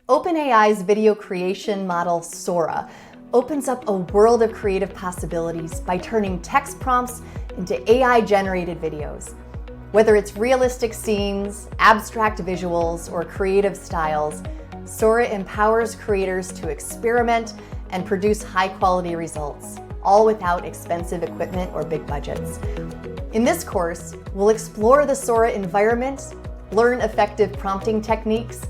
OpenAI's video creation model, Sora, opens up a world of creative possibilities by turning text prompts into AI-generated videos. Whether it's realistic scenes, abstract visuals, or creative styles, Sora empowers creators to experiment and produce high-quality results, all without expensive equipment or big budgets. In this course, we'll explore the Sora environment, learn effective prompting techniques,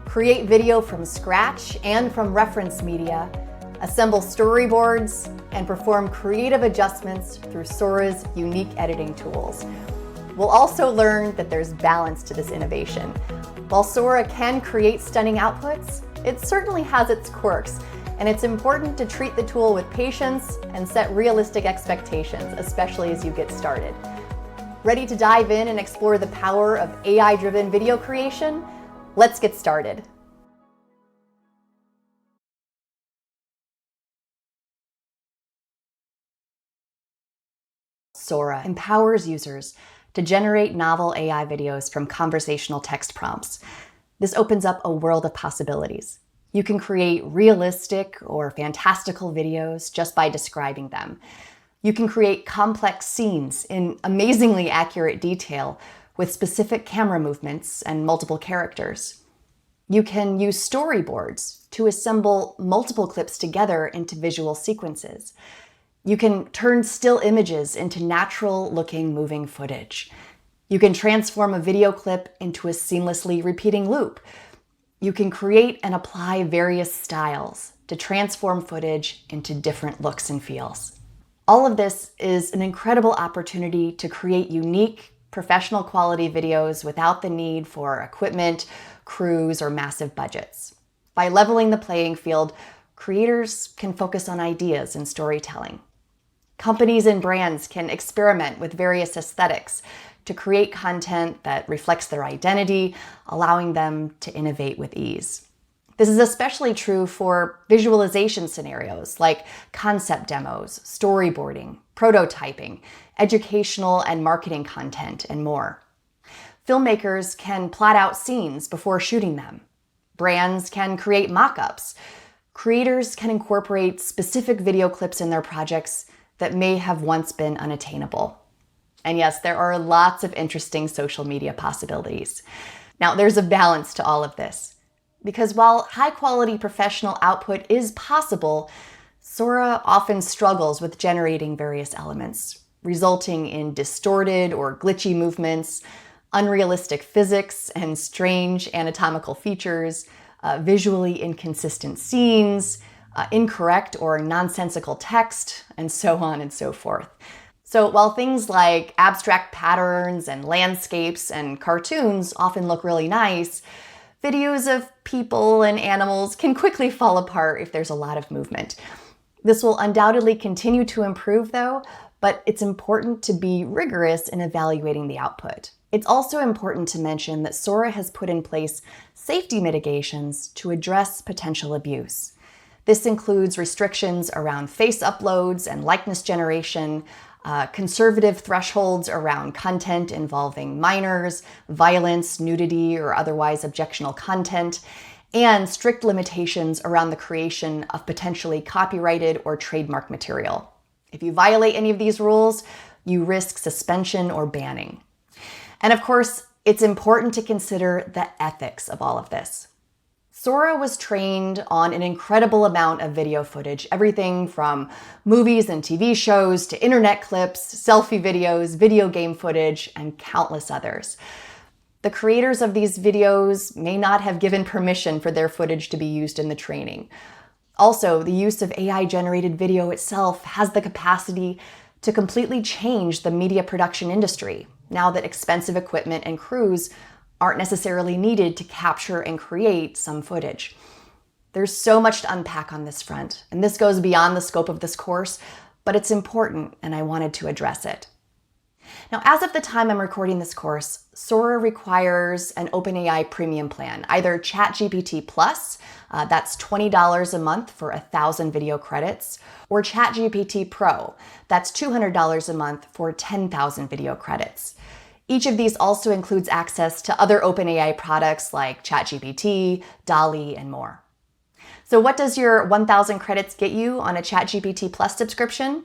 create video from scratch and from reference media, assemble storyboards, and perform creative adjustments through Sora's unique editing tools. We'll also learn that there's balance to this innovation. While Sora can create stunning outputs, it certainly has its quirks, and it's important to treat the tool with patience and set realistic expectations, especially as you get started. Ready to dive in and explore the power of AI-driven video creation? Let's get started. Sora empowers users to generate novel AI videos from conversational text prompts. This opens up a world of possibilities. You can create realistic or fantastical videos just by describing them. You can create complex scenes in amazingly accurate detail with specific camera movements and multiple characters. You can use storyboards to assemble multiple clips together into visual sequences. You can turn still images into natural-looking moving footage. You can transform a video clip into a seamlessly repeating loop. You can create and apply various styles to transform footage into different looks and feels. All of this is an incredible opportunity to create unique, professional quality videos without the need for equipment, crews, or massive budgets. By leveling the playing field, creators can focus on ideas and storytelling. Companies and brands can experiment with various aesthetics to create content that reflects their identity, allowing them to innovate with ease. This is especially true for visualization scenarios like concept demos, storyboarding, prototyping, educational and marketing content, and more. Filmmakers can plot out scenes before shooting them. Brands can create mock-ups. Creators can incorporate specific video clips in their projects that may have once been unattainable. And yes, there are lots of interesting social media possibilities. Now, there's a balance to all of this, because while high-quality professional output is possible, Sora often struggles with generating various elements, resulting in distorted or glitchy movements, unrealistic physics and strange anatomical features, visually inconsistent scenes, incorrect or nonsensical text, and so on and so forth. So while things like abstract patterns and landscapes and cartoons often look really nice, videos of people and animals can quickly fall apart if there's a lot of movement. This will undoubtedly continue to improve though, but it's important to be rigorous in evaluating the output. It's also important to mention that Sora has put in place safety mitigations to address potential abuse. This includes restrictions around face uploads and likeness generation, conservative thresholds around content involving minors, violence, nudity, or otherwise objectionable content, and strict limitations around the creation of potentially copyrighted or trademark material. If you violate any of these rules, you risk suspension or banning. And of course, it's important to consider the ethics of all of this. Sora was trained on an incredible amount of video footage, everything from movies and TV shows to internet clips, selfie videos, video game footage, and countless others. The creators of these videos may not have given permission for their footage to be used in the training. Also, the use of AI-generated video itself has the capacity to completely change the media production industry, now that expensive equipment and crews aren't necessarily needed to capture and create some footage. There's so much to unpack on this front, and this goes beyond the scope of this course, but it's important and I wanted to address it. Now, as of the time I'm recording this course, Sora requires an OpenAI premium plan, either ChatGPT Plus, that's $20 a month for 1,000 video credits, or ChatGPT Pro, that's $200 a month for 10,000 video credits. Each of these also includes access to other OpenAI products like ChatGPT, DALL-E, and more. So what does your 1,000 credits get you on a ChatGPT Plus subscription?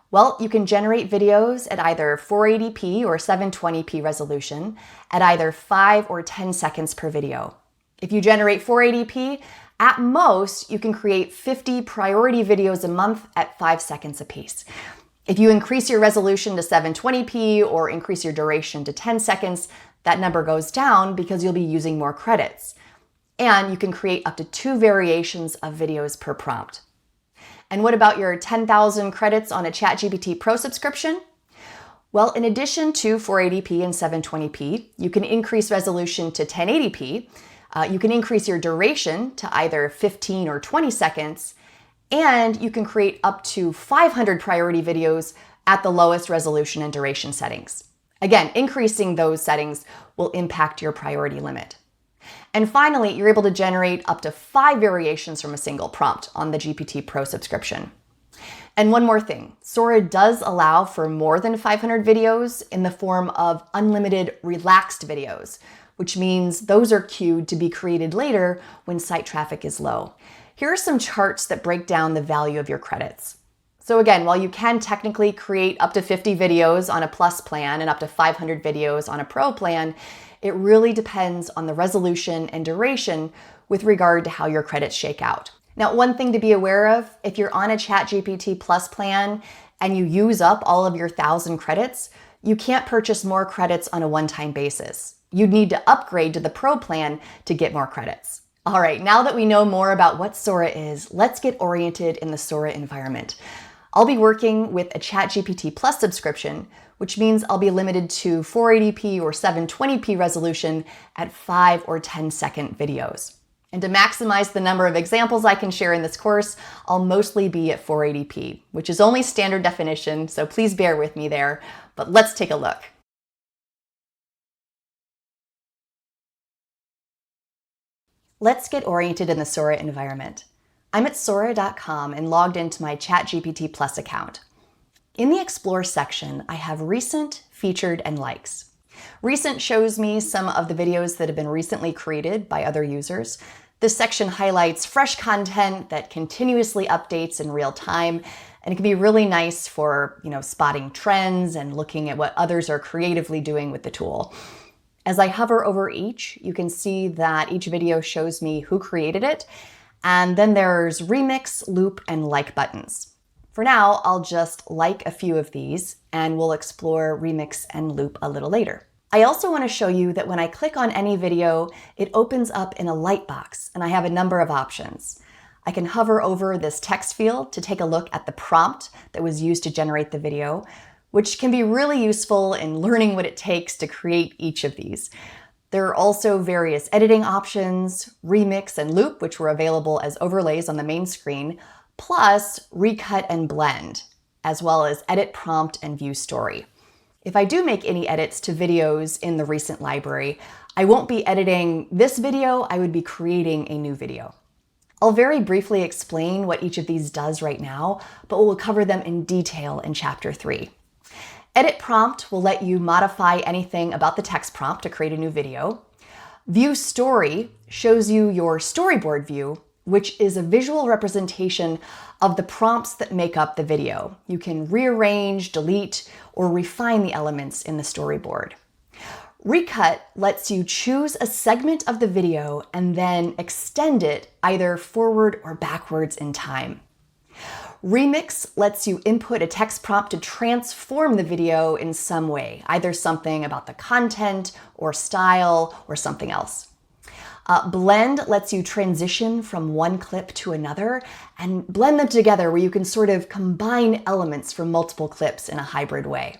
Well, you can generate videos at either 480p or 720p resolution at either 5 or 10 seconds per video. If you generate 480p, at most, you can create 50 priority videos a month at 5 seconds apiece. If you increase your resolution to 720p or increase your duration to 10 seconds, that number goes down because you'll be using more credits. And you can create up to 2 variations of videos per prompt. And what about your 10,000 credits on a ChatGPT Pro subscription? Well, in addition to 480p and 720p, you can increase resolution to 1080p, you can increase your duration to either 15 or 20 seconds, and you can create up to 500 priority videos at the lowest resolution and duration settings. Again, increasing those settings will impact your priority limit. And finally, you're able to generate up to 5 variations from a single prompt on the GPT Pro subscription. And one more thing, Sora does allow for more than 500 videos in the form of unlimited relaxed videos, which means those are queued to be created later when site traffic is low. Here are some charts that break down the value of your credits. So again, while you can technically create up to 50 videos on a Plus plan and up to 500 videos on a Pro plan, it really depends on the resolution and duration with regard to how your credits shake out. Now, one thing to be aware of, if you're on a ChatGPT Plus plan and you use up all of your 1,000 credits, you can't purchase more credits on a one-time basis. You'd need to upgrade to the Pro plan to get more credits. All right, now that we know more about what Sora is, let's get oriented in the Sora environment. I'll be working with a ChatGPT Plus subscription, which means I'll be limited to 480p or 720p resolution at 5 or 10 second videos. And to maximize the number of examples I can share in this course, I'll mostly be at 480p, which is only standard definition, so please bear with me there. But let's take a look. Let's get oriented in the Sora environment. I'm at Sora.com and logged into my ChatGPT Plus account. In the Explore section, I have Recent, Featured, and Likes. Recent shows me some of the videos that have been recently created by other users. This section highlights fresh content that continuously updates in real time, and it can be really nice for, spotting trends and looking at what others are creatively doing with the tool. As I hover over each, you can see that each video shows me who created it, and then there's remix, loop, and like buttons. For now, I'll just like a few of these, and we'll explore remix and loop a little later. I also want to show you that when I click on any video, it opens up in a lightbox, and I have a number of options. I can hover over this text field to take a look at the prompt that was used to generate the video, which can be really useful in learning what it takes to create each of these. There are also various editing options, remix and loop, which were available as overlays on the main screen, plus recut and blend, as well as edit prompt and view story. If I do make any edits to videos in the recent library, I won't be editing this video, I would be creating a new video. I'll very briefly explain what each of these does right now, but we'll cover them in detail in Chapter 3. Edit prompt will let you modify anything about the text prompt to create a new video. View story shows you your storyboard view, which is a visual representation of the prompts that make up the video. You can rearrange, delete, or refine the elements in the storyboard. Recut lets you choose a segment of the video and then extend it either forward or backwards in time. Remix lets you input a text prompt to transform the video in some way, either something about the content or style or something else. Blend lets you transition from one clip to another and blend them together where you can sort of combine elements from multiple clips in a hybrid way.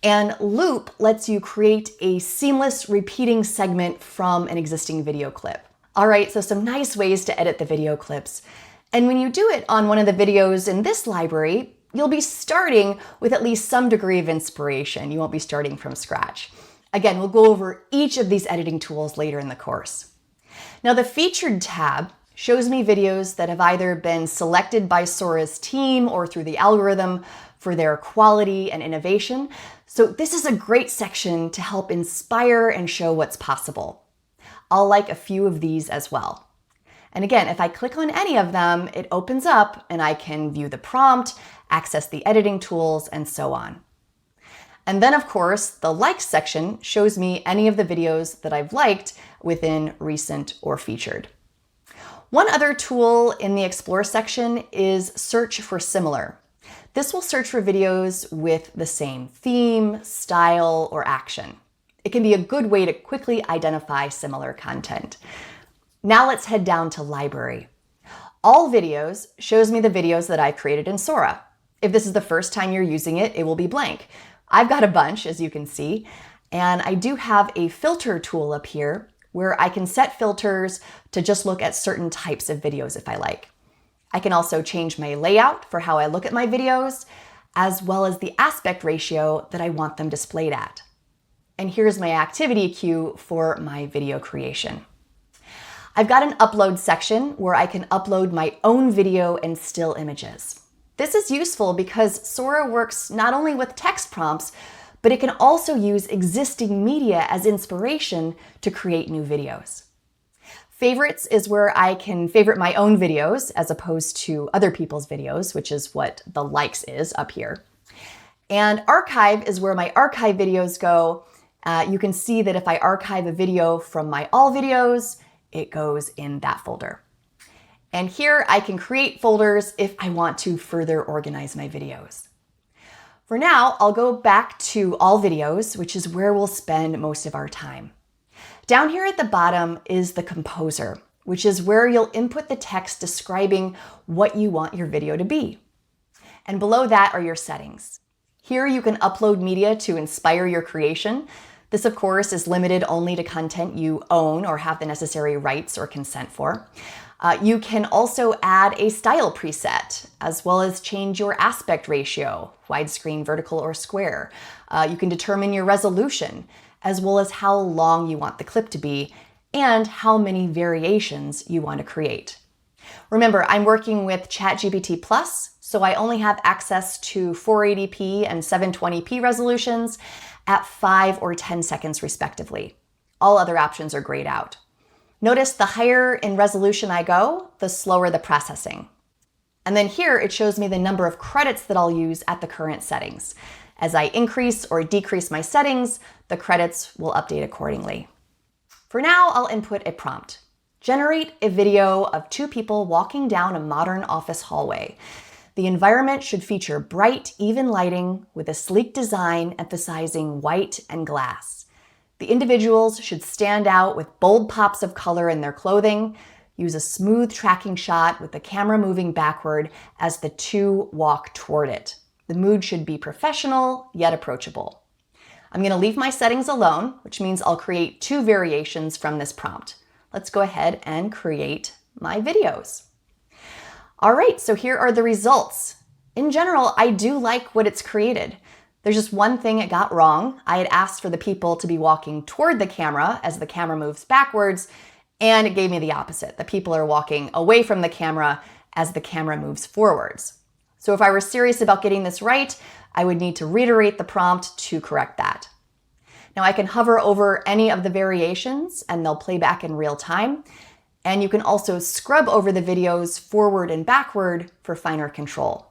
And Loop lets you create a seamless repeating segment from an existing video clip. All right, so some nice ways to edit the video clips. And when you do it on one of the videos in this library, you'll be starting with at least some degree of inspiration. You won't be starting from scratch. Again, we'll go over each of these editing tools later in the course. Now, the Featured tab shows me videos that have either been selected by Sora's team or through the algorithm for their quality and innovation. So this is a great section to help inspire and show what's possible. I'll like a few of these as well. And again, if I click on any of them, it opens up and I can view the prompt, access the editing tools, and so on. And then of course, the likes section shows me any of the videos that I've liked within recent or featured. One other tool in the Explore section is Search for Similar. This will search for videos with the same theme, style, or action. It can be a good way to quickly identify similar content. Now let's head down to Library. All Videos shows me the videos that I created in Sora. If this is the first time you're using it, it will be blank. I've got a bunch, as you can see, and I do have a filter tool up here where I can set filters to just look at certain types of videos if I like. I can also change my layout for how I look at my videos, as well as the aspect ratio that I want them displayed at. And here's my activity queue for my video creation. I've got an upload section where I can upload my own video and still images. This is useful because Sora works not only with text prompts, but it can also use existing media as inspiration to create new videos. Favorites is where I can favorite my own videos as opposed to other people's videos, which is what the likes is up here. And Archive is where my archive videos go. You can see that if I archive a video from my all videos, it goes in that folder. And here I can create folders if I want to further organize my videos. For now, I'll go back to all videos, which is where we'll spend most of our time. Down here at the bottom is the composer, which is where you'll input the text describing what you want your video to be. And below that are your settings. Here you can upload media to inspire your creation. This, of course, is limited only to content you own or have the necessary rights or consent for. You can also add a style preset, as well as change your aspect ratio, widescreen, vertical, or square. You can determine your resolution, as well as how long you want the clip to be, and how many variations you want to create. Remember, I'm working with ChatGPT Plus, so I only have access to 480p and 720p resolutions at 5 or 10 seconds respectively. All other options are grayed out. Notice the higher in resolution I go, the slower the processing. And then here it shows me the number of credits that I'll use at the current settings. As I increase or decrease my settings, the credits will update accordingly. For now, I'll input a prompt. Generate a video of two people walking down a modern office hallway. The environment should feature bright, even lighting with a sleek design emphasizing white and glass. The individuals should stand out with bold pops of color in their clothing. Use a smooth tracking shot with the camera moving backward as the two walk toward it. The mood should be professional, yet approachable. I'm going to leave my settings alone, which means I'll create two variations from this prompt. Let's go ahead and create my videos. All right, so here are the results. In general, I do like what it's created. There's just one thing it got wrong. I had asked for the people to be walking toward the camera as the camera moves backwards, and it gave me the opposite. The people are walking away from the camera as the camera moves forwards. So if I were serious about getting this right, I would need to reiterate the prompt to correct that. Now I can hover over any of the variations and they'll play back in real time. And you can also scrub over the videos forward and backward for finer control.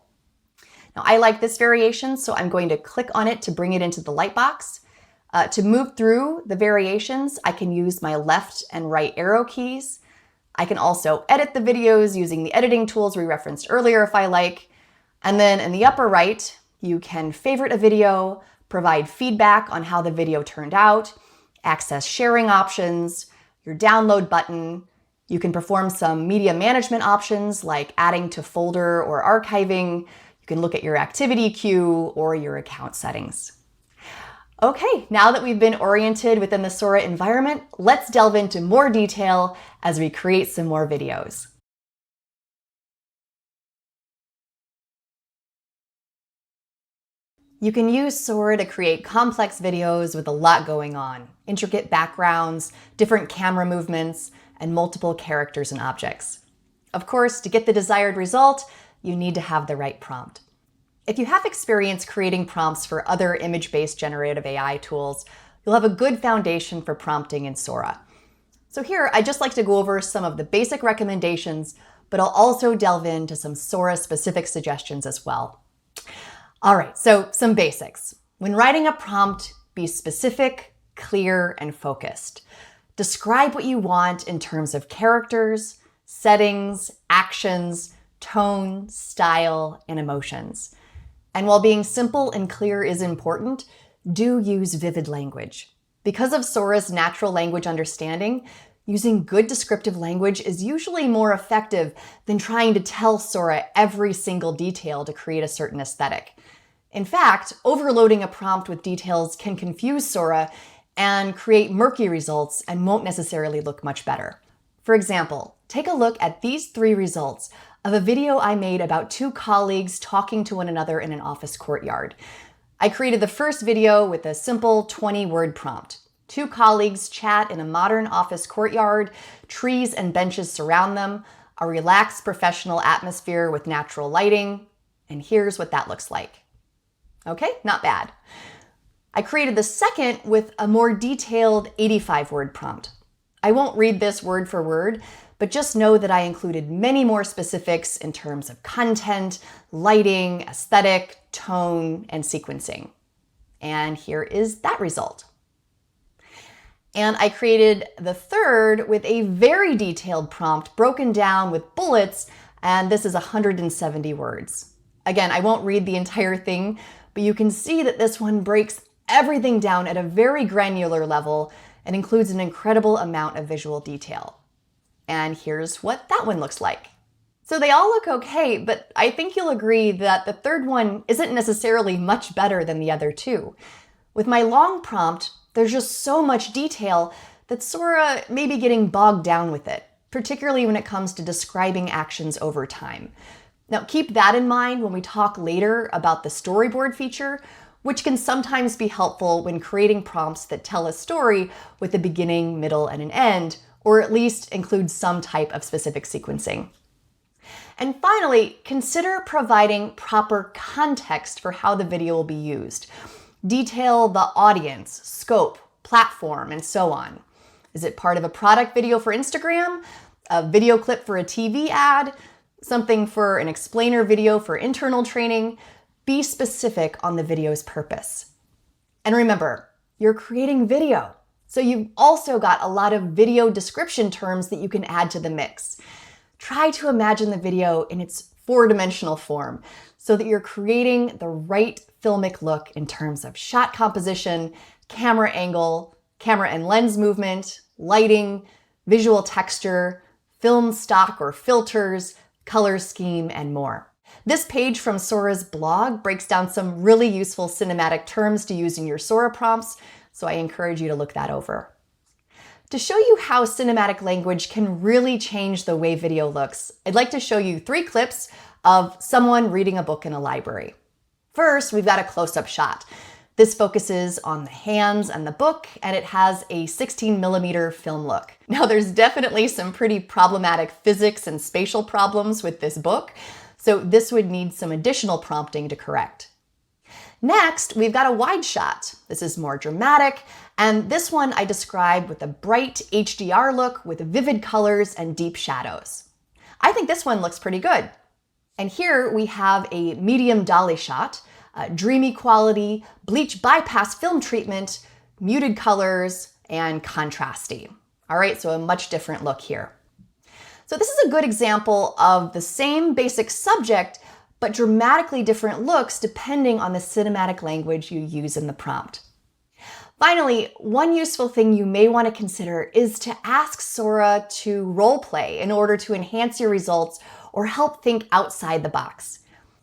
Now I like this variation, so I'm going to click on it to bring it into the lightbox. To move through the variations, I can use my left and right arrow keys. I can also edit the videos using the editing tools we referenced earlier if I like. And then in the upper right, you can favorite a video, provide feedback on how the video turned out, access sharing options, your download button. You can perform some media management options like adding to folder or archiving. You can look at your activity queue or your account settings. Okay, now that we've been oriented within the Sora environment, let's delve into more detail as we create some more videos. You can use Sora to create complex videos with a lot going on, intricate backgrounds, different camera movements, and multiple characters and objects. Of course, to get the desired result, you need to have the right prompt. If you have experience creating prompts for other image-based generative AI tools, you'll have a good foundation for prompting in Sora. So here, I'd just like to go over some of the basic recommendations, but I'll also delve into some Sora-specific suggestions as well. All right, so some basics. When writing a prompt, be specific, clear, and focused. Describe what you want in terms of characters, settings, actions, tone, style, and emotions. And while being simple and clear is important, do use vivid language. Because of Sora's natural language understanding, using good descriptive language is usually more effective than trying to tell Sora every single detail to create a certain aesthetic. In fact, overloading a prompt with details can confuse Sora and create murky results and won't necessarily look much better. For example, take a look at these 3 results of a video I made about 2 colleagues talking to one another in an office courtyard. I created the first video with a simple 20-word prompt. 2 colleagues chat in a modern office courtyard, trees and benches surround them, a relaxed professional atmosphere with natural lighting, and here's what that looks like. Okay, not bad. I created the second with a more detailed 85-word prompt. I won't read this word for word, but just know that I included many more specifics in terms of content, lighting, aesthetic, tone, and sequencing. And here is that result. And I created the third with a very detailed prompt broken down with bullets, and this is 170 words. Again, I won't read the entire thing, but you can see that this one breaks everything down at a very granular level and includes an incredible amount of visual detail. And here's what that one looks like. So they all look okay, but I think you'll agree that the third one isn't necessarily much better than the other 2. With my long prompt, there's just so much detail that Sora may be getting bogged down with it, particularly when it comes to describing actions over time. Now keep that in mind when we talk later about the storyboard feature, which can sometimes be helpful when creating prompts that tell a story with a beginning, middle, and an end, or at least include some type of specific sequencing. And finally, consider providing proper context for how the video will be used. Detail the audience, scope, platform, and so on. Is it part of a product video for Instagram? A video clip for a TV ad? Something for an explainer video for internal training? Be specific on the video's purpose. And remember, you're creating video, so you've also got a lot of video description terms that you can add to the mix. Try to imagine the video in its 4-dimensional form so that you're creating the right filmic look in terms of shot composition, camera angle, camera and lens movement, lighting, visual texture, film stock or filters, color scheme, and more. This page from Sora's blog breaks down some really useful cinematic terms to use in your Sora prompts, so I encourage you to look that over. To show you how cinematic language can really change the way video looks, I'd like to show you 3 clips of someone reading a book in a library. First, we've got a close-up shot. This focuses on the hands and the book, and it has a 16mm film look. Now, there's definitely some pretty problematic physics and spatial problems with this book, so this would need some additional prompting to correct. Next, we've got a wide shot. This is more dramatic, and this one I described with a bright HDR look with vivid colors and deep shadows. I think this one looks pretty good. And here we have a medium dolly shot, dreamy quality, bleach bypass film treatment, muted colors, and contrasty. All right, so a much different look here. So this is a good example of the same basic subject, but dramatically different looks depending on the cinematic language you use in the prompt. Finally, one useful thing you may want to consider is to ask Sora to role play in order to enhance your results or help think outside the box.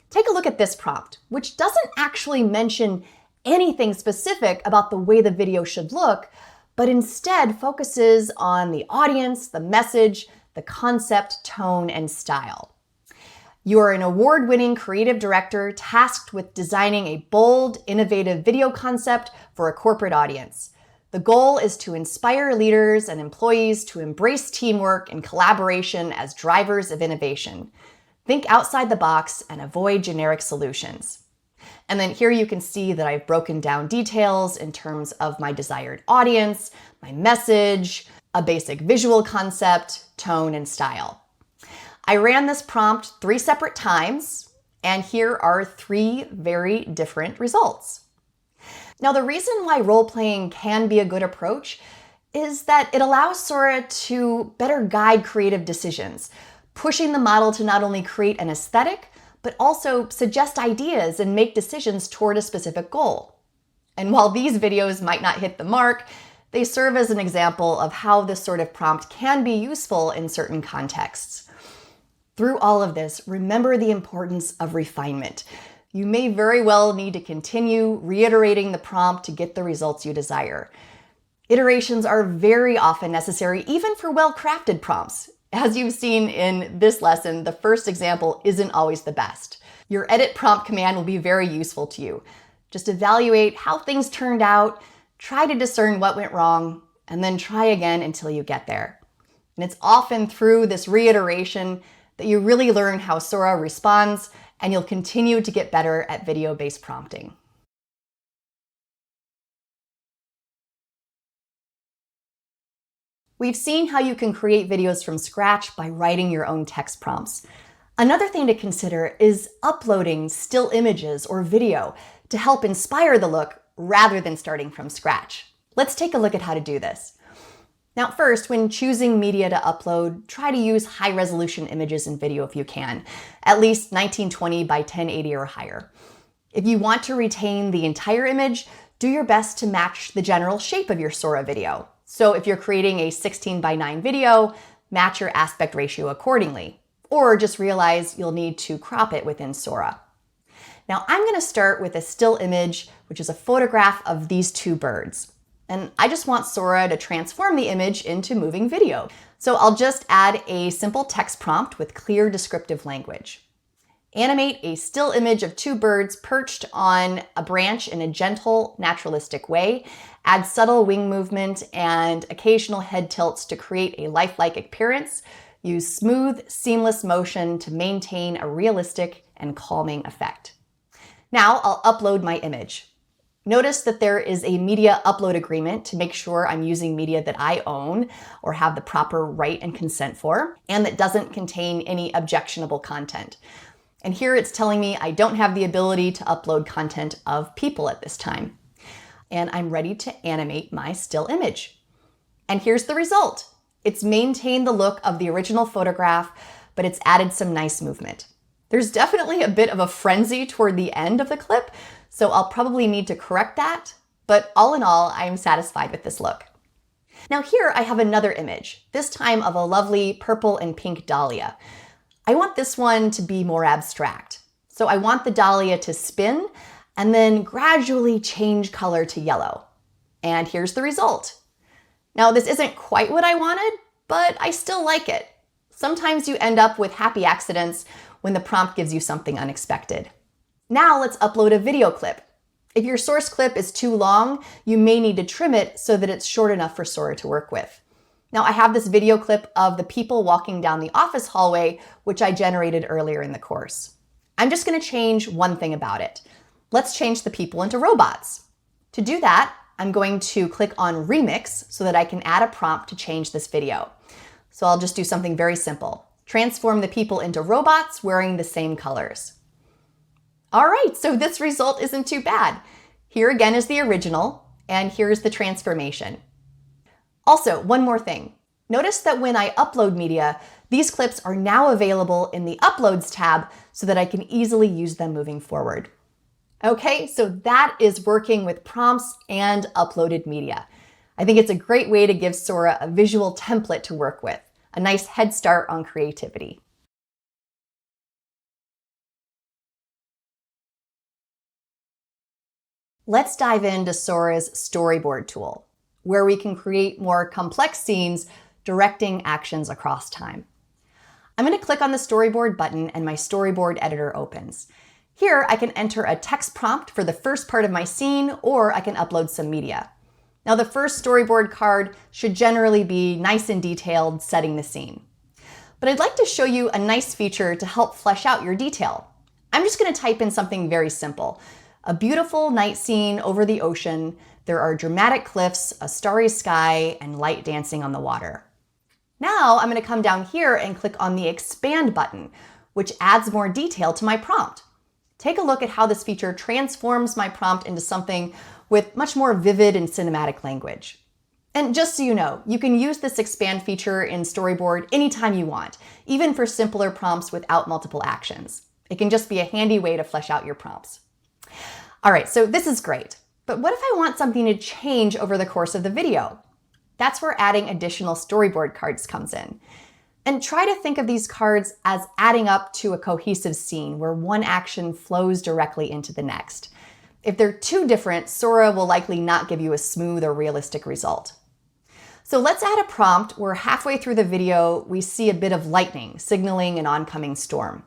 Take a look at this prompt, which doesn't actually mention anything specific about the way the video should look, but instead focuses on the audience, the message, the concept, tone, and style. You are an award-winning creative director tasked with designing a bold, innovative video concept for a corporate audience. The goal is to inspire leaders and employees to embrace teamwork and collaboration as drivers of innovation. Think outside the box and avoid generic solutions. And then here you can see that I've broken down details in terms of my desired audience, my message, a basic visual concept, tone, and style. I ran this prompt 3 separate times, and here are 3 very different results. Now, the reason why role-playing can be a good approach is that it allows Sora to better guide creative decisions, pushing the model to not only create an aesthetic, but also suggest ideas and make decisions toward a specific goal. And while these videos might not hit the mark, they serve as an example of how this sort of prompt can be useful in certain contexts. Through all of this, remember the importance of refinement. You may very well need to continue reiterating the prompt to get the results you desire. Iterations are very often necessary, even for well-crafted prompts. As you've seen in this lesson, the first example isn't always the best. Your edit prompt command will be very useful to you. Just evaluate how things turned out, try to discern what went wrong, and then try again until you get there. And it's often through this reiteration that you really learn how Sora responds, and you'll continue to get better at video-based prompting. We've seen how you can create videos from scratch by writing your own text prompts. Another thing to consider is uploading still images or video to help inspire the look rather than starting from scratch. Let's take a look at how to do this. Now, first, when choosing media to upload, try to use high-resolution images and video if you can, at least 1920 by 1080 or higher. If you want to retain the entire image, do your best to match the general shape of your Sora video. So if you're creating a 16:9 video, match your aspect ratio accordingly, or just realize you'll need to crop it within Sora. Now I'm going to start with a still image, which is a photograph of these 2 birds. And I just want Sora to transform the image into moving video. So I'll just add a simple text prompt with clear descriptive language. Animate a still image of 2 birds perched on a branch in a gentle, naturalistic way. Add subtle wing movement and occasional head tilts to create a lifelike appearance. Use smooth, seamless motion to maintain a realistic and calming effect. Now I'll upload my image. Notice that there is a media upload agreement to make sure I'm using media that I own or have the proper right and consent for, and that doesn't contain any objectionable content. And here it's telling me I don't have the ability to upload content of people at this time. And I'm ready to animate my still image. And here's the result. It's maintained the look of the original photograph, but it's added some nice movement. There's definitely a bit of a frenzy toward the end of the clip, so I'll probably need to correct that, but all in all, I'm satisfied with this look. Now here I have another image, this time of a lovely purple and pink dahlia. I want this one to be more abstract. So I want the dahlia to spin and then gradually change color to yellow. And here's the result. Now this isn't quite what I wanted, but I still like it. Sometimes you end up with happy accidents when the prompt gives you something unexpected. Now let's upload a video clip. If your source clip is too long, you may need to trim it so that it's short enough for Sora to work with. Now I have this video clip of the people walking down the office hallway, which I generated earlier in the course. I'm just going to change one thing about it. Let's change the people into robots. To do that, I'm going to click on Remix so that I can add a prompt to change this video. So I'll just do something very simple. Transform the people into robots wearing the same colors. All right, so this result isn't too bad. Here again is the original, and here's the transformation. Also, one more thing. Notice that when I upload media, these clips are now available in the Uploads tab so that I can easily use them moving forward. Okay, so that is working with prompts and uploaded media. I think it's a great way to give Sora a visual template to work with, a nice head start on creativity. Let's dive into Sora's storyboard tool, where we can create more complex scenes directing actions across time. I'm going to click on the storyboard button and my storyboard editor opens. Here I can enter a text prompt for the first part of my scene, or I can upload some media. Now the first storyboard card should generally be nice and detailed, setting the scene. But I'd like to show you a nice feature to help flesh out your detail. I'm just going to type in something very simple. A beautiful night scene over the ocean. There are dramatic cliffs, a starry sky, and light dancing on the water. Now I'm going to come down here and click on the expand button, which adds more detail to my prompt. Take a look at how this feature transforms my prompt into something with much more vivid and cinematic language. And just so you know, you can use this expand feature in Storyboard anytime you want, even for simpler prompts without multiple actions. It can just be a handy way to flesh out your prompts. All right, so this is great, but what if I want something to change over the course of the video? That's where adding additional storyboard cards comes in. And try to think of these cards as adding up to a cohesive scene where one action flows directly into the next. If they're too different, Sora will likely not give you a smooth or realistic result. So let's add a prompt where halfway through the video, we see a bit of lightning signaling an oncoming storm.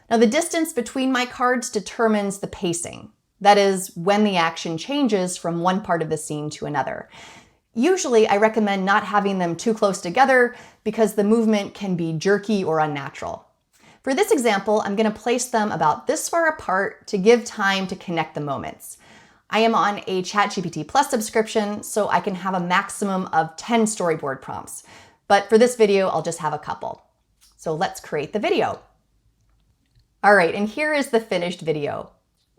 Now, the distance between my cards determines the pacing. That is, when the action changes from one part of the scene to another. Usually, I recommend not having them too close together because the movement can be jerky or unnatural. For this example, I'm going to place them about this far apart to give time to connect the moments. I am on a ChatGPT Plus subscription, so I can have a maximum of 10 storyboard prompts. But for this video, I'll just have a couple. So let's create the video. All right, and here is the finished video.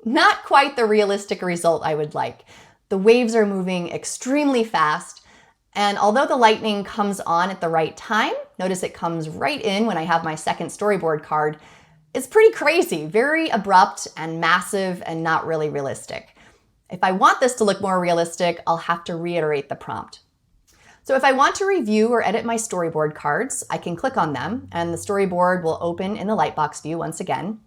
Not quite the realistic result I would like. The waves are moving extremely fast, and although the lightning comes on at the right time, notice it comes right in when I have my second storyboard card, it's pretty crazy, very abrupt and massive and not really realistic. If I want this to look more realistic, I'll have to reiterate the prompt. So if I want to review or edit my storyboard cards, I can click on them and the storyboard will open in the Lightbox view once again.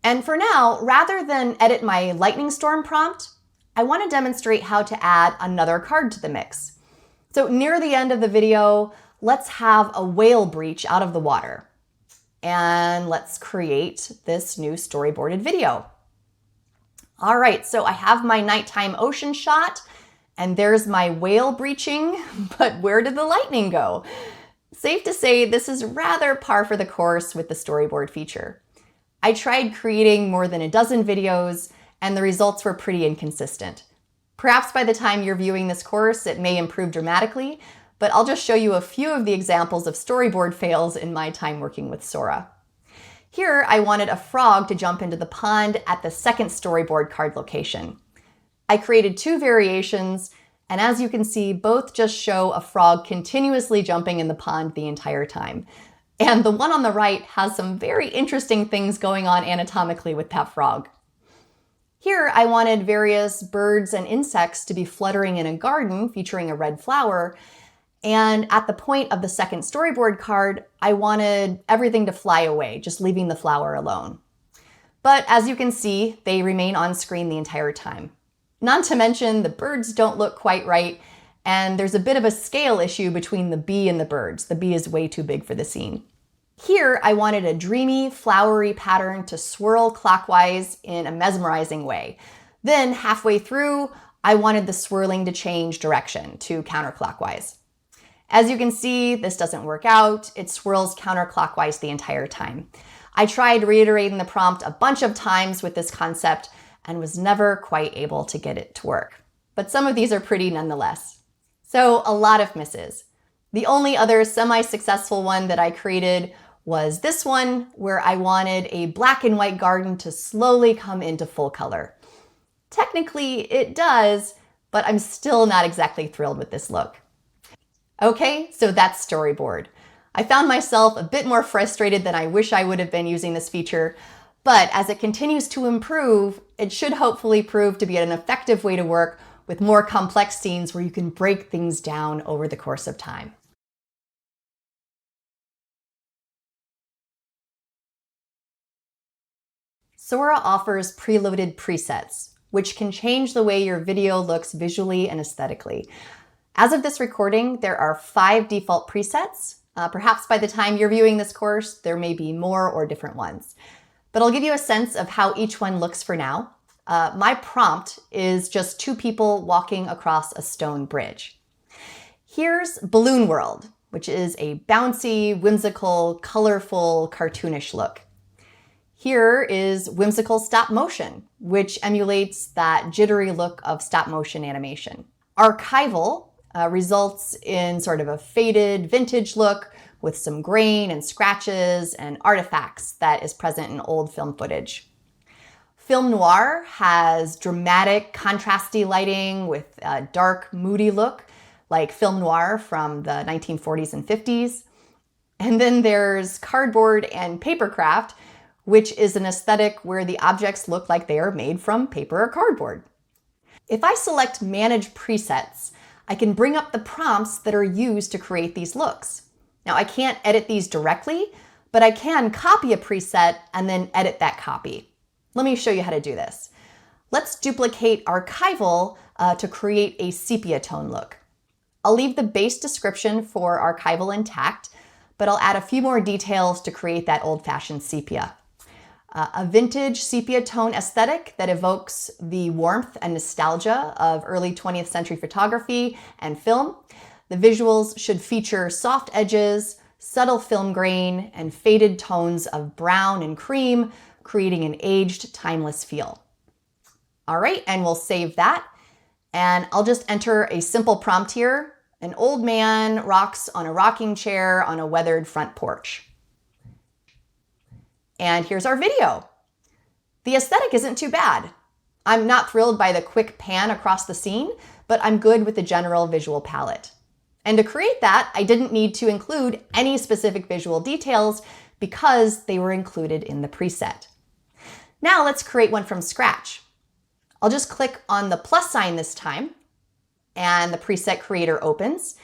And for now, rather than edit my lightning storm prompt, I want to demonstrate how to add another card to the mix. So near the end of the video, let's have a whale breach out of the water. And let's create this new storyboarded video. All right, so I have my nighttime ocean shot. And there's my whale breaching, but where did the lightning go? Safe to say this is rather par for the course with the storyboard feature. I tried creating more than a dozen videos and the results were pretty inconsistent. Perhaps by the time you're viewing this course, it may improve dramatically, but I'll just show you a few of the examples of storyboard fails in my time working with Sora. Here, I wanted a frog to jump into the pond at the second storyboard card location. I created two variations, and as you can see, both just show a frog continuously jumping in the pond the entire time. And the one on the right has some very interesting things going on anatomically with that frog. Here, I wanted various birds and insects to be fluttering in a garden featuring a red flower, and at the point of the second storyboard card, I wanted everything to fly away, just leaving the flower alone. But as you can see, they remain on screen the entire time. Not to mention, the birds don't look quite right, and there's a bit of a scale issue between the bee and the birds. The bee is way too big for the scene. Here, I wanted a dreamy, flowery pattern to swirl clockwise in a mesmerizing way. Then, halfway through, I wanted the swirling to change direction to counterclockwise. As you can see, this doesn't work out. It swirls counterclockwise the entire time. I tried reiterating the prompt a bunch of times with this concept, and was never quite able to get it to work. But some of these are pretty nonetheless. So a lot of misses. The only other semi-successful one that I created was this one, where I wanted a black and white garden to slowly come into full color. Technically it does, but I'm still not exactly thrilled with this look. Okay, so that's storyboard. I found myself a bit more frustrated than I wish I would have been using this feature, but as it continues to improve, it should hopefully prove to be an effective way to work with more complex scenes where you can break things down over the course of time. Sora offers preloaded presets, which can change the way your video looks visually and aesthetically. As of this recording, there are 5 default presets. Perhaps by the time you're viewing this course, there may be more or different ones. But I'll give you a sense of how each one looks for now. My prompt is just 2 people walking across a stone bridge. Here's Balloon World, which is a bouncy, whimsical, colorful, cartoonish look. Here is whimsical stop motion, which emulates that jittery look of stop motion animation. Archival results in sort of a faded vintage look with some grain and scratches and artifacts that is present in old film footage. Film noir has dramatic, contrasty lighting with a dark, moody look, like film noir from the 1940s and 50s. And then there's cardboard and papercraft, which is an aesthetic where the objects look like they are made from paper or cardboard. If I select Manage Presets, I can bring up the prompts that are used to create these looks. Now, I can't edit these directly, but I can copy a preset and then edit that copy. Let me show you how to do this. Let's duplicate Archival to create a sepia tone look. I'll leave the base description for Archival intact, but I'll add a few more details to create that old-fashioned sepia. A vintage sepia tone aesthetic that evokes the warmth and nostalgia of early 20th century photography and film. The visuals should feature soft edges, subtle film grain, and faded tones of brown and cream, creating an aged, timeless feel. All right, and we'll save that. And I'll just enter a simple prompt here. An old man rocks on a rocking chair on a weathered front porch. And here's our video. The aesthetic isn't too bad. I'm not thrilled by the quick pan across the scene, but I'm good with the general visual palette. And to create that, I didn't need to include any specific visual details because they were included in the preset. Now let's create one from scratch. I'll just click on the plus sign this time, and the preset creator opens,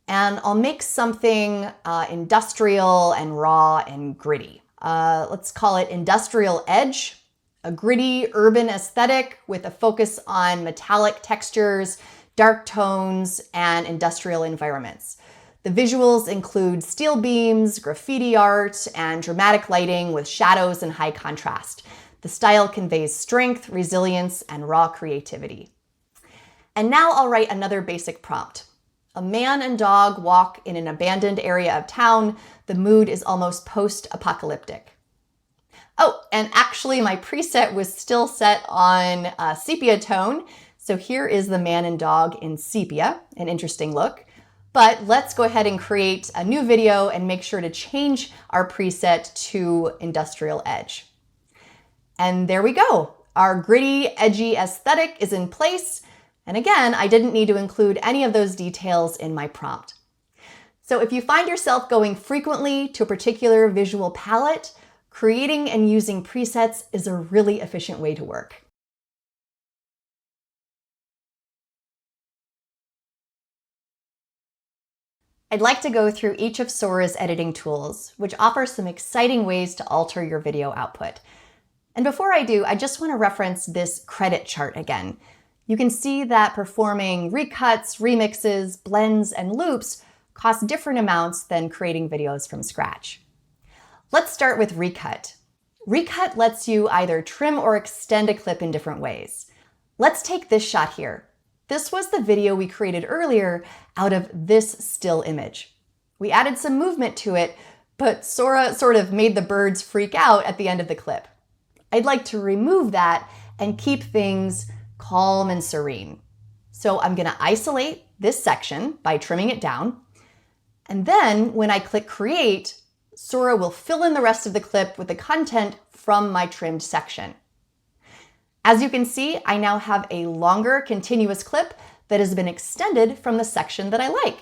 and I'll make something industrial and raw and gritty. Let's call it Industrial Edge, a gritty urban aesthetic with a focus on metallic textures, dark tones, and industrial environments. The visuals include steel beams, graffiti art, and dramatic lighting with shadows and high contrast. The style conveys strength, resilience, and raw creativity. And now I'll write another basic prompt. A man and dog walk in an abandoned area of town. The mood is almost post-apocalyptic. Oh, and actually my preset was still set on sepia tone. So here is the man and dog in sepia, an interesting look. But let's go ahead and create a new video and make sure to change our preset to Industrial Edge. And there we go. Our gritty, edgy aesthetic is in place. And again, I didn't need to include any of those details in my prompt. So if you find yourself going frequently to a particular visual palette, creating and using presets is a really efficient way to work. I'd like to go through each of Sora's editing tools, which offers some exciting ways to alter your video output. And before I do, I just want to reference this credit chart again. You can see that performing recuts, remixes, blends, and loops cost different amounts than creating videos from scratch. Let's start with Recut. Recut lets you either trim or extend a clip in different ways. Let's take this shot here. This was the video we created earlier out of this still image. We added some movement to it, but Sora sort of made the birds freak out at the end of the clip. I'd like to remove that and keep things calm and serene. So I'm going to isolate this section by trimming it down. And then when I click Create, Sora will fill in the rest of the clip with the content from my trimmed section. As you can see, I now have a longer continuous clip that has been extended from the section that I like.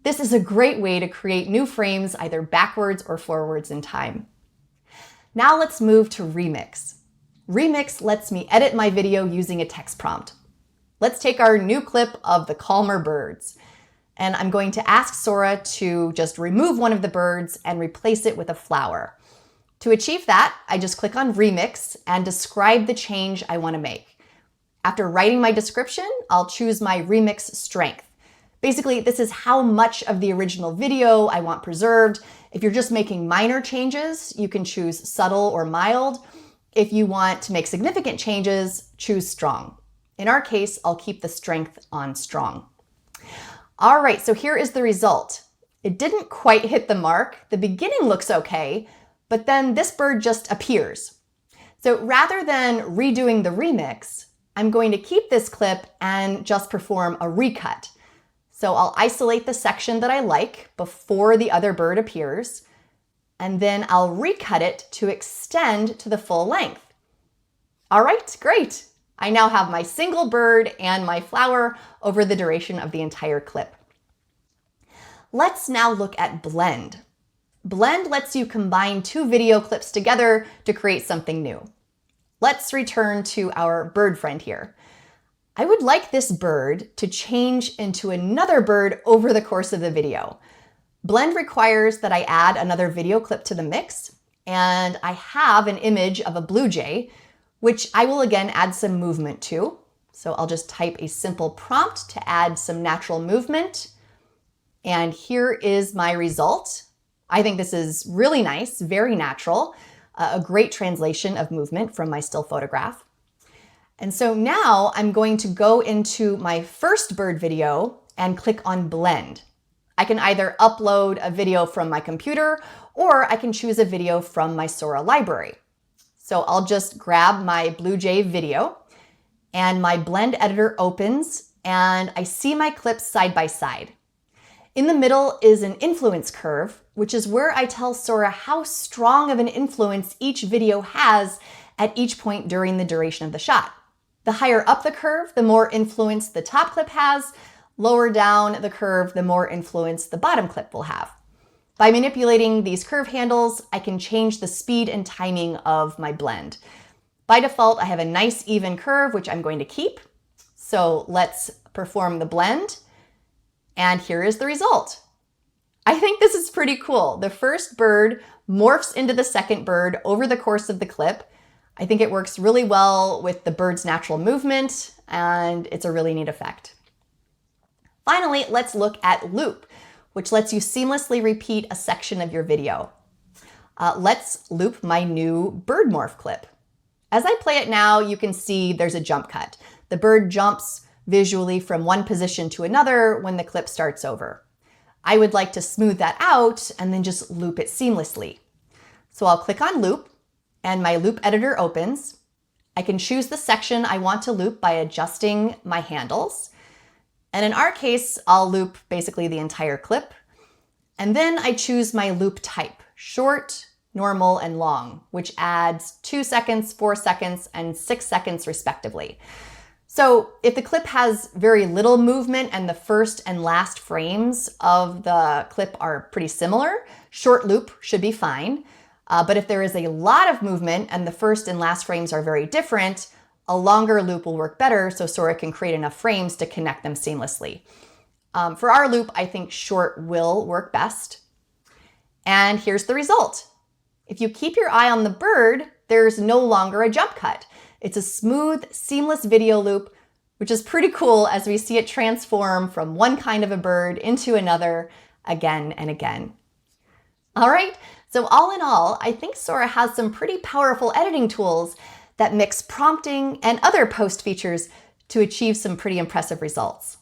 This is a great way to create new frames either backwards or forwards in time. Now let's move to Remix. Remix lets me edit my video using a text prompt. Let's take our new clip of the calmer birds. And I'm going to ask Sora to just remove one of the birds and replace it with a flower. To achieve that, I just click on Remix and describe the change I want to make. After writing my description, I'll choose my remix strength. Basically, this is how much of the original video I want preserved. If you're just making minor changes, you can choose subtle or mild. If you want to make significant changes, choose strong. In our case, I'll keep the strength on strong. All right, so here is the result. It didn't quite hit the mark. The beginning looks okay, but then this bird just appears. So rather than redoing the remix, I'm going to keep this clip and just perform a recut. So I'll isolate the section that I like before the other bird appears, and then I'll recut it to extend to the full length. All right, great. I now have my single bird and my flower over the duration of the entire clip. Let's now look at Blend. Blend lets you combine two video clips together to create something new. Let's return to our bird friend here. I would like this bird to change into another bird over the course of the video. Blend requires that I add another video clip to the mix, and I have an image of a blue jay, which I will again add some movement to. So I'll just type a simple prompt to add some natural movement. And here is my result. I think this is really nice, very natural, a great translation of movement from my still photograph. And so now I'm going to go into my first bird video and click on Blend. I can either upload a video from my computer or I can choose a video from my Sora library. So I'll just grab my Blue Jay video and my blend editor opens and I see my clips side by side. In the middle is an influence curve, which is where I tell Sora how strong of an influence each video has at each point during the duration of the shot. The higher up the curve, the more influence the top clip has. Lower down the curve, the more influence the bottom clip will have. By manipulating these curve handles, I can change the speed and timing of my blend. By default, I have a nice even curve, which I'm going to keep. So let's perform the blend. And here is the result. I think this is pretty cool. The first bird morphs into the second bird over the course of the clip. I think it works really well with the bird's natural movement, and it's a really neat effect. Finally, let's look at Loop, which lets you seamlessly repeat a section of your video. Let's loop my new bird morph clip. As I play it now, you can see there's a jump cut. The bird jumps visually from one position to another when the clip starts over. I would like to smooth that out and then just loop it seamlessly. So I'll click on Loop and my loop editor opens. I can choose the section I want to loop by adjusting my handles. And in our case, I'll loop basically the entire clip. And then I choose my loop type, short, normal, and long, which adds 2 seconds, 4 seconds, and 6 seconds respectively. So if the clip has very little movement and the first and last frames of the clip are pretty similar, short loop should be fine. But if there is a lot of movement and the first and last frames are very different, a longer loop will work better so Sora can create enough frames to connect them seamlessly. For our loop, I think short will work best. And here's the result. If you keep your eye on the bird, there's no longer a jump cut. It's a smooth, seamless video loop, which is pretty cool as we see it transform from one kind of a bird into another again and again. All right, so all in all, I think Sora has some pretty powerful editing tools that mix prompting and other post features to achieve some pretty impressive results.